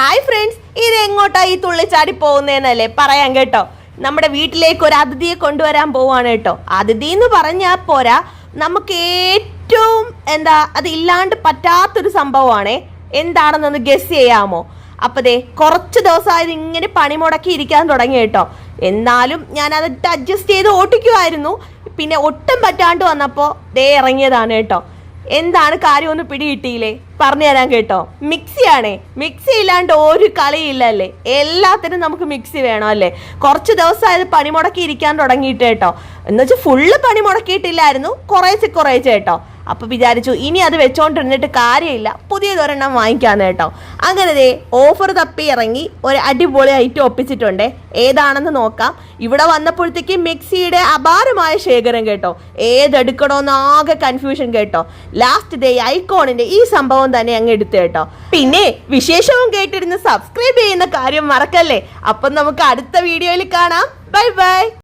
Hi friends, ഇത് എങ്ങോട്ടാ ഈ തുള്ളിച്ചാടി പോകുന്നതെന്നല്ലേ പറയാൻ കേട്ടോ. നമ്മുടെ വീട്ടിലേക്ക് ഒരു അതിഥിയെ കൊണ്ടുവരാൻ പോവാണ് കേട്ടോ. അതിഥി എന്ന് പറഞ്ഞാൽ പോരാ, നമുക്ക് ഏറ്റവും അത് ഇല്ലാണ്ട് പറ്റാത്തൊരു സംഭവമാണേ. എന്താണെന്നൊന്ന് ഗസ് ചെയ്യാമോ? അപ്പതേ കുറച്ച് ദിവസമായത് ഇങ്ങനെ പണി മുടക്കി ഇരിക്കാൻ തുടങ്ങി കേട്ടോ. എന്നാലും ഞാൻ അതിട്ട് അഡ്ജസ്റ്റ് ചെയ്ത് ഓട്ടിക്കുമായിരുന്നു. പിന്നെ ഒട്ടും പറ്റാണ്ട് വന്നപ്പോൾ ദേ ഇറങ്ങിയതാണ് കേട്ടോ. എന്താണ് കാര്യം ഒന്ന് പിടികിട്ടിയില്ലേ? പറഞ്ഞു തരാൻ കേട്ടോ. മിക്സിയാണേ. മിക്സി ഇല്ലാണ്ട് ഒരു കളിയില്ലല്ലേ. എല്ലാത്തിനും നമുക്ക് മിക്സി വേണം അല്ലേ. കുറച്ച് ദിവസമായത് പണി മുടക്കി ഇരിക്കാൻ തുടങ്ങിയിട്ട് കേട്ടോ. എന്നുവെച്ചാൽ ഫുള്ള് പണി മുടക്കിയിട്ടില്ലായിരുന്നു, കുറേശ്ശെ കേട്ടോ. അപ്പൊ വിചാരിച്ചു ഇനി അത് വെച്ചോണ്ടിരുന്നിട്ട് കാര്യമില്ല, പുതിയതൊരെണ്ണം വാങ്ങിക്കാന്ന് കേട്ടോ. അങ്ങനെ ദേ ഓഫർ തപ്പി ഇറങ്ങി ഒരു അടിപൊളി ഐറ്റം ഒപ്പിച്ചിട്ടുണ്ട്. ഏതാണെന്ന് നോക്കാം. ഇവിടെ വന്നപ്പോഴത്തേക്ക് മിക്സിയുടെ അപാരമായ ശേഖരം കേട്ടോ. ഏതെടുക്കണോന്ന് ആകെ കൺഫ്യൂഷൻ കേട്ടോ. ലാസ്റ്റ് ദേ ഐക്കോണിന്റെ ഈ സംഭവം തന്നെ അങ്ങ് എടുത്തു കേട്ടോ. പിന്നെ വിശേഷവും കേട്ടിരുന്ന് സബ്സ്ക്രൈബ് ചെയ്യുന്ന കാര്യം മറക്കല്ലേ. അപ്പം നമുക്ക് അടുത്ത വീഡിയോയിൽ കാണാം. Bye bye.